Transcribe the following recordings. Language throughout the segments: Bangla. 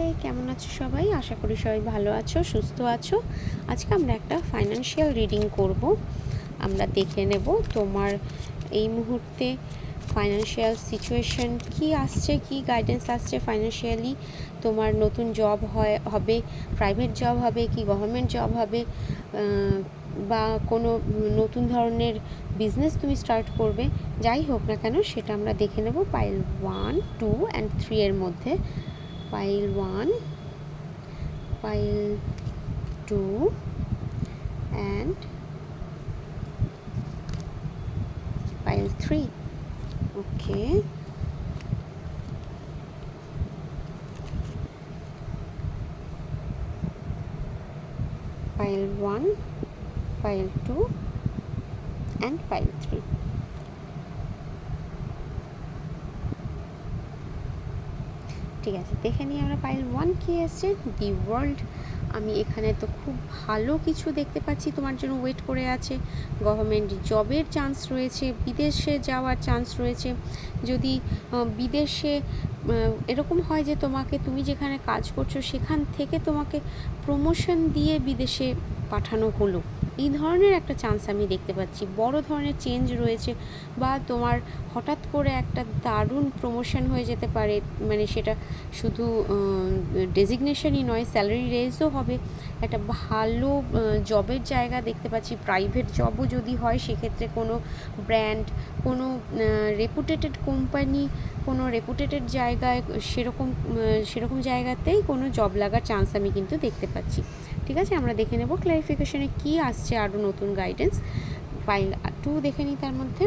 হাই, কেমন আছো সবাই? আশা করি সবাই ভালো আছো, সুস্থ আছো। আজকে আমরা একটা ফাইন্যান্সিয়াল রিডিং করব। আমরা দেখে নেব তোমার এই মুহূর্তে ফাইন্যান্সিয়াল সিচুয়েশন কি আসছে, কি গাইডেন্স আসছে ফাইন্যান্সিয়ালি। তোমার নতুন জব হবে, প্রাইভেট জব হবে কি গভর্নমেন্ট জব হবে, বা কোনো নতুন ধরনের বিজনেস তুমি স্টার্ট করবে, যাই হোক না কেন সেটা আমরা দেখে নেব পাইল 1, 2 অ্যান্ড 3 এর মধ্যে। Pile 1, pile 2 and pile 3. Okay. Pile 1, pile 2 and pile 3. ঠিক আছে, দেখে নিই আমরা পাইল 1 কি এসছে। The world. আমি এখানে তো খুব ভালো কিছু দেখতে পাচ্ছি তোমার জন্য ওয়েট করে আছে। গভর্নমেন্ট জবের চান্স রয়েছে, বিদেশে যাওয়ার চান্স রয়েছে। যদি বিদেশে এরকম হয় যে তুমি যেখানে কাজ করছো সেখান থেকে তোমাকে প্রমোশন দিয়ে বিদেশে পাঠানো হলো, এই ধরনের একটা চান্স আমি দেখতে পাচ্ছি। বড় ধরনের চেঞ্জ রয়েছে, বা তোমার হঠাৎ করে একটা দারুণ প্রমোশন হয়ে যেতে পারে। মানে সেটা শুধু ডেজিগনেশনই নয়, স্যালারি রেজও হবে। একটা ভালো জবের জায়গা দেখতে পাচ্ছি। প্রাইভেট জবও যদি হয় সেক্ষেত্রে কোনো ব্র্যান্ড, কোনো রেপুটেটেড কোম্পানি, কোনো রেপুটেটেড জায়গায় সেরকম জায়গাতেই কোনো জব লাগার চান্স আমি কিন্তু দেখতে পাচ্ছি। ঠিক আছে, আমরা দেখে নেব ক্লারিফিকেশনে কী আসছে আরও নতুন গাইডেন্স। পাইল 2 দেখে নিই। তার মধ্যে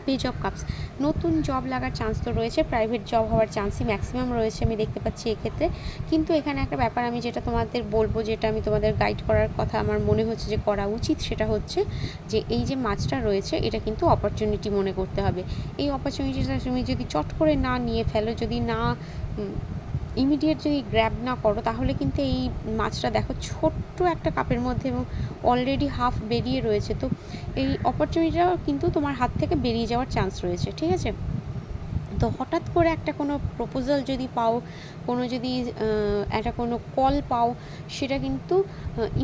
পেজ অফ কাপস, নতুন জব লাগার চান্স তো রয়েছে, প্রাইভেট জব হওয়ার চান্সই ম্যাক্সিমাম রয়েছে আমি দেখতে পাচ্ছি এক্ষেত্রে। কিন্তু এখানে একটা ব্যাপার আমি যেটা তোমাদের বলবো, যেটা আমি তোমাদের গাইড করার কথা আমার মনে হচ্ছে যে করা উচিত, সেটা হচ্ছে যে এই যে মাছটা রয়েছে এটা কিন্তু অপরচুনিটি মনে করতে হবে। এই অপরচুনিটিটা তুমি যদি চট করে না নিয়ে ফেলো, যদি না ইমিডিয়েট যদি গ্র্যাব না করো, তাহলে কিন্তু এই মাছটা দেখো ছোট্ট একটা কাপের মধ্যে এবং অলরেডি হাফ বেরিয়ে রয়েছে। তো এই অপরচুনিটিটাও কিন্তু তোমার হাত থেকে বেরিয়ে যাওয়ার চান্স রয়েছে। ঠিক আছে, তো হঠাৎ করে একটা কোনো প্রপোজাল যদি পাও, যদি একটা কোনো কল পাও, সেটা কিন্তু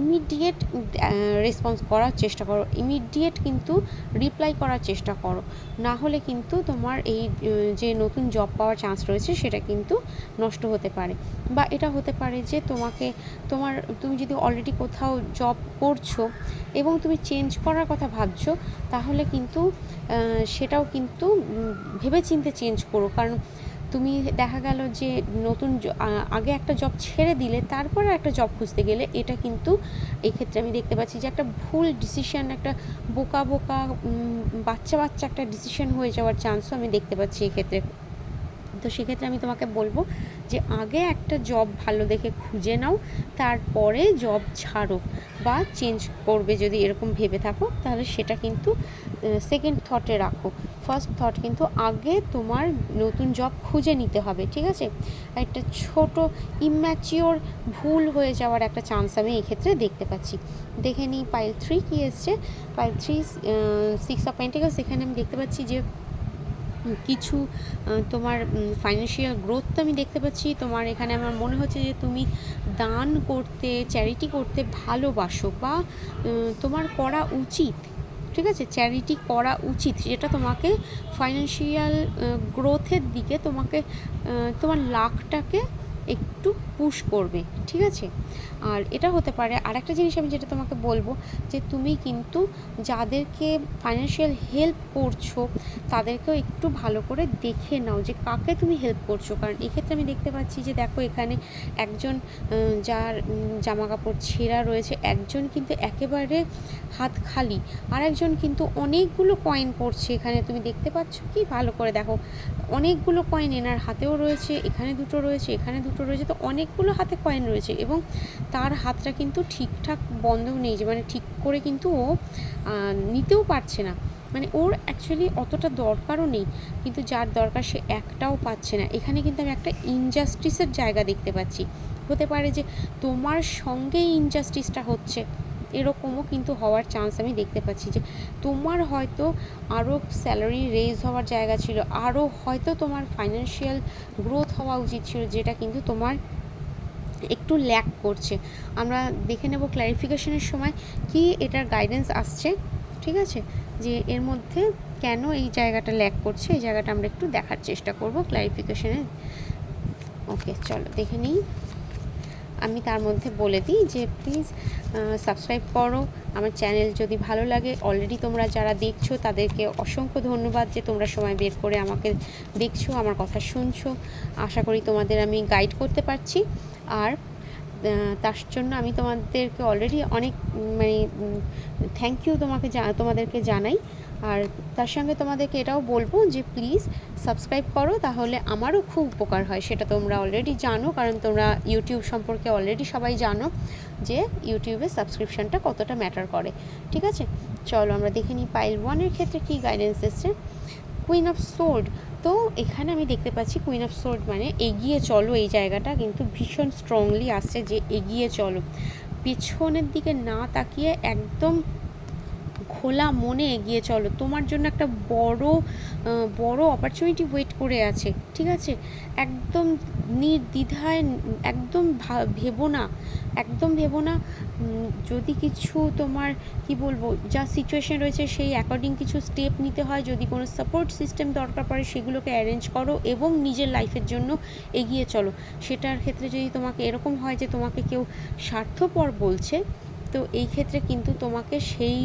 ইমিডিয়েট রেসপন্স করার চেষ্টা করো, ইমিডিয়েট কিন্তু রিপ্লাই করার চেষ্টা করো। না হলে কিন্তু তোমার এই যে নতুন জব পাওয়ার চান্স রয়েছে সেটা কিন্তু নষ্ট হতে পারে। বা এটা হতে পারে যে তুমি যদি অলরেডি কোথাও জব করছো এবং তুমি চেঞ্জ করার কথা ভাবছো, তাহলে কিন্তু সেটাও কিন্তু ভেবেচিন্তে চেঞ্জ করো। কারণ তুমি দেখা গেল যে আগে একটা জব ছেড়ে দিলে তারপরে একটা জব খুঁজতে গেলে, এটা কিন্তু এই ক্ষেত্রে আমি দেখতে পাচ্ছি যে একটা ভুল ডিসিশন, একটা বোকা বাচ্চা একটা ডিসিশন হয়ে যাওয়ার চান্সও আমি দেখতে পাচ্ছি এক্ষেত্রে। তো সেক্ষেত্রে আমি তোমাকে বলবো যে আগে একটা জব ভালো দেখে খুঁজে নাও, তারপরে জব ছাড়ো বা চেঞ্জ করবে যদি এরকম ভেবে থাকো, তাহলে সেটা কিন্তু সেকেন্ড থটে রাখো। ফার্স্ট থট কিন্তু আগে তোমার নতুন জব খুঁজে নিতে হবে। ঠিক আছে, একটা ছোট ইম্যাচিওর ভুল হয়ে যাওয়ার একটা চান্স আমি এক্ষেত্রে দেখতে পাচ্ছি। দেখে নিই পাইল 3 কী এসছে। Pile 3 6 of pentacles. এখানে আমি দেখতে পাচ্ছি যে কিছু তোমার ফাইন্যান্সিয়াল গ্রোথ তো আমি দেখতে পাচ্ছি। তোমার এখানে আমার মনে হচ্ছে যে তুমি দান করতে, চ্যারিটি করতে ভালোবাসো, বা তোমার করা উচিত। ঠিক আছে, চ্যারিটি করা উচিত, যেটা তোমাকে ফাইন্যান্সিয়াল গ্রোথের দিকে তোমার লাকটাকে একটু পুশ করবে। ঠিক আছে, আর এটা হতে পারে আর একটা জিনিস আমি যেটা তোমাকে বলবো, যে তুমি কিন্তু যাদেরকে ফাইন্যান্সিয়াল হেল্প করছো তাদেরকেও একটু ভালো করে দেখে নাও যে কাকে তুমি হেল্প করছো। কারণ এক্ষেত্রে আমি দেখতে পাচ্ছি যে দেখো এখানে একজন যার জামা কাপড় ছেঁড়া রয়েছে, একজন কিন্তু একেবারে হাত খালি, আর একজন কিন্তু অনেকগুলো কয়েন পড়ছে। এখানে তুমি দেখতে পাচ্ছ কি, ভালো করে দেখো, অনেকগুলো কয়েন এনার হাতেও রয়েছে, এখানে দুটো রয়েছে, এখানে দুটো রয়েছে, তো অনেকগুলো হাতে কয়েন রয়েছে। এবং তার হাতটা কিন্তু ঠিকঠাক বন্ধ নেই, যে মানে ঠিক করে কিন্তু ও নিতেও পারছে না। মানে ওর অ্যাকচুয়ালি অতটা দরকারও নেই, কিন্তু যার দরকার সে একটাও পাচ্ছে না। এখানে কিন্তু আমি একটা ইনজাস্টিসের জায়গা দেখতে পাচ্ছি। হতে পারে যে তোমার সঙ্গেই ইনজাস্টিসটা হচ্ছে, এরকমও কিন্তু হওয়ার চান্স আমি দেখতে পাচ্ছি, যে তোমার হয়তো আরও স্যালারি রেজ হওয়ার জায়গা ছিল, আরও হয়তো তোমার ফাইন্যান্সিয়াল গ্রোথ হওয়া উচিত ছিল, যেটা কিন্তু তোমার একটু ল্যাক করছে। আমরা দেখে নেব ক্ল্যারিফিকেশনের সময় কি এটার গাইডেন্স আসছে, ঠিক আছে, যে এর মধ্যে কেন এই জায়গাটা ল্যাক করছে, এই জায়গাটা আমরা একটু দেখার চেষ্টা করব ক্ল্যারিফিকেশনে। ওকে, চলো দেখে নিই। আমি তার মধ্যে বলে দিই যে প্লিজ সাবস্ক্রাইব করো আমার চ্যানেল যদি ভালো লাগে। অলরেডি তোমরা যারা দেখছো তাদেরকে অসংখ্য ধন্যবাদ যে তোমরা সময় বের করে আমাকে দেখছো, আমার কথা শুনছো। আশা করি তোমাদের আমি গাইড করতে পারছি। আর তার জন্য আমি তোমাদেরকে অলরেডি অনেক মানে থ্যাংক ইউ তোমাদেরকে জানাই। আর তার সঙ্গে তোমাদেরকে এটাও বলবো যে প্লিজ সাবস্ক্রাইব করো, তাহলে আমারও খুব উপকার হয়। সেটা তোমরা অলরেডি জানো, কারণ তোমরা ইউটিউব সম্পর্কে অলরেডি সবাই জানো যে ইউটিউবে সাবস্ক্রিপশানটা কতটা ম্যাটার করে। ঠিক আছে, চলো আমরা দেখে নিই পাইল 1-এর ক্ষেত্রে কী গাইডেন্স এসছে। Queen of sword. তো এখানে আমি দেখতে পাচ্ছি কুইন অফ সোর্ড মানে এগিয়ে চলো, এই জায়গাটা কিন্তু ভীষণ স্ট্রংলি আসছে যে এগিয়ে চলো, পেছনের দিকে না তাকিয়ে একদম খোলা মনে এগিয়ে চলো। তোমার জন্য একটা বড় অপরচুনিটি ওয়েট করে আছে, ঠিক আছে। একদম নির্দ্বিধায় একদম ভেবো না। যদি কিছু তোমার কি বলবো যা সিচুয়েশন রয়েছে সেই অ্যাকর্ডিং কিছু স্টেপ নিতে হয়, যদি কোনো সাপোর্ট সিস্টেম দরকার পড়ে সেগুলোকে অ্যারেঞ্জ করো এবং নিজের লাইফের জন্য এগিয়ে চলো। সেটার ক্ষেত্রে যদি তোমাকে এরকম হয় যে তোমাকে কেউ স্বার্থপর বলছে, তো এই ক্ষেত্রে কিন্তু তোমাকে সেই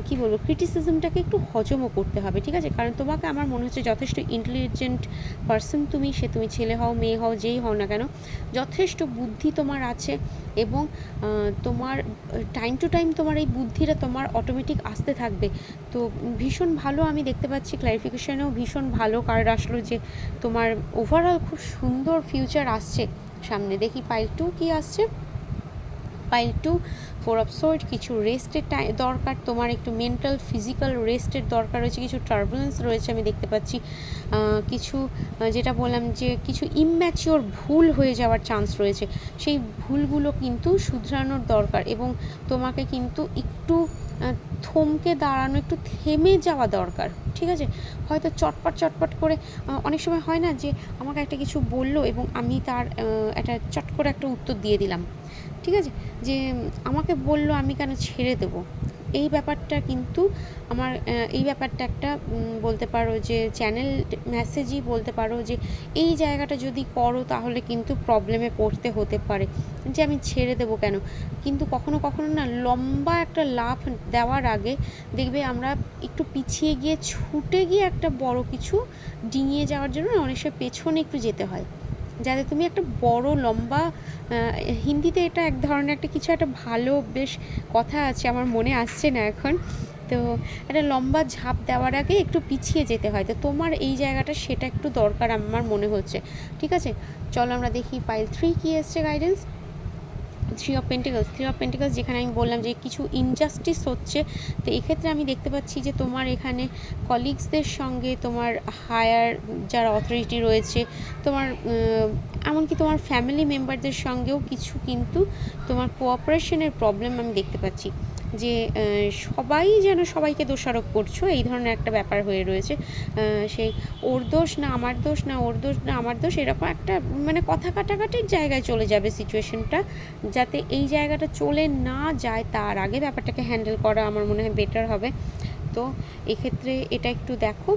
কি বলবো ক্রিটিসিজমটাকে একটু হজমও করতে হবে, ঠিক আছে। কারণ তোমাকে আমার মনে হচ্ছে যথেষ্ট ইন্টেলিজেন্ট পারসন তুমি, তুমি ছেলে হও মেয়ে হও যেই হও না কেন, যথেষ্ট বুদ্ধি তোমার আছে এবং তোমার টাইম টু টাইম তোমার এই বুদ্ধিটা তোমার অটোমেটিক আসতে থাকবে। তো ভীষণ ভালো আমি দেখতে পাচ্ছি ক্লারিফিকেশানেও ভীষণ ভালো কার্ড আসলো যে তোমার ওভারঅল খুব সুন্দর ফিউচার আসছে সামনে। দেখি পাইল 2 কী আসছে। Pile 2 4 of sword. কিছু রেস্টের দরকার তোমার, একটু মেন্টাল ফিজিক্যাল রেস্টের দরকার রয়েছে, কিছু টার্বুলেন্স রয়েছে আমি দেখতে পাচ্ছি। কিছু যেটা বললাম যে কিছু ইম্যাচিওর ভুল হয়ে যাওয়ার চান্স রয়েছে, সেই ভুলগুলো কিন্তু শুধরানোর দরকার এবং তোমাকে কিন্তু একটু থমকে দাঁড়ানো, একটু থেমে যাওয়া দরকার, ঠিক আছে। হয়তো চটপট করে অনেক সময় হয় না যে আমাকে একটা কিছু বললো এবং আমি তার একটা চট করে একটা উত্তর দিয়ে দিলাম, ঠিক আছে, যে আমাকে বললো আমি কেন ছেড়ে দেবো। এই ব্যাপারটা কিন্তু আমার এই ব্যাপারটা একটা বলতে পারো যে চ্যানেল মেসেজই বলতে পারো, যে এই জায়গাটা যদি করো তাহলে কিন্তু প্রবলেমে পড়তে হতে পারে, যে আমি ছেড়ে দেবো কেন। কিন্তু কখনো না লম্বা একটা লাফ দেওয়ার আগে দেখবে আমরা একটু পিছিয়ে গিয়ে ছুটে গিয়ে একটা বড় কিছু ডিঙিয়ে যাওয়ার জন্য অনেক সময় পেছনে একটু যেতে হয়, যাতে তুমি একটা বড় লম্বা হিন্দিতে এটা এক ধরনের একটা কিছু একটা ভালো বেশ কথা আছে, আমার মনে আসছে না এখন। তো একটা লম্বা ঝাঁপ দেওয়ার আগে একটু পিছিয়ে যেতে হয়, তো তোমার এই জায়গাটা সেটা একটু দরকার আমার মনে হচ্ছে, ঠিক আছে। চলো আমরা দেখি পাইল 3 কী এসছে গাইডেন্স। 3 অফ পেন্টিকলস, যেখানে আমি বললাম যে কিছু ইনজাস্টিস হচ্ছে। তো এক্ষেত্রে আমি দেখতে পাচ্ছি যে তোমার এখানে কলিগসদের সঙ্গে তোমার হায়ার যারা অথরিটি রয়েছে, তোমার এমনকি তোমার ফ্যামিলি মেম্বারদের সঙ্গেও কিছু কিন্তু তোমার কোঅপারেশনের প্রবলেম আমি দেখতে পাচ্ছি, যে সবাই যেন সবাইকে দোষারোপ করছো, এই ধরনের একটা ব্যাপার হয়ে রয়েছে। সেই ওর দোষ না আমার দোষ, না ওর দোষ না আমার দোষ, এরকম একটা মানে কথা কাটাকাটির জায়গায় চলে যাবে সিচুয়েশনটা। যাতে এই জায়গাটা চলে না যায় তার আগে ব্যাপারটাকে হ্যান্ডেল করা আমার মনে হয় বেটার হবে। তো এক্ষেত্রে এটা একটু দেখো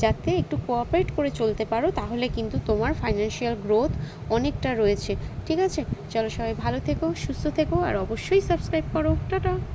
যাতে একটু কোঅপারেট করে চলতে পারো, তাহলে কিন্তু তোমার ফাইন্যান্সিয়াল গ্রোথ অনেকটা রয়েছে, ঠিক আছে। চলো সবাই ভালো থেকো, সুস্থ থেকো, আর অবশ্যই সাবস্ক্রাইব করো। টাটা।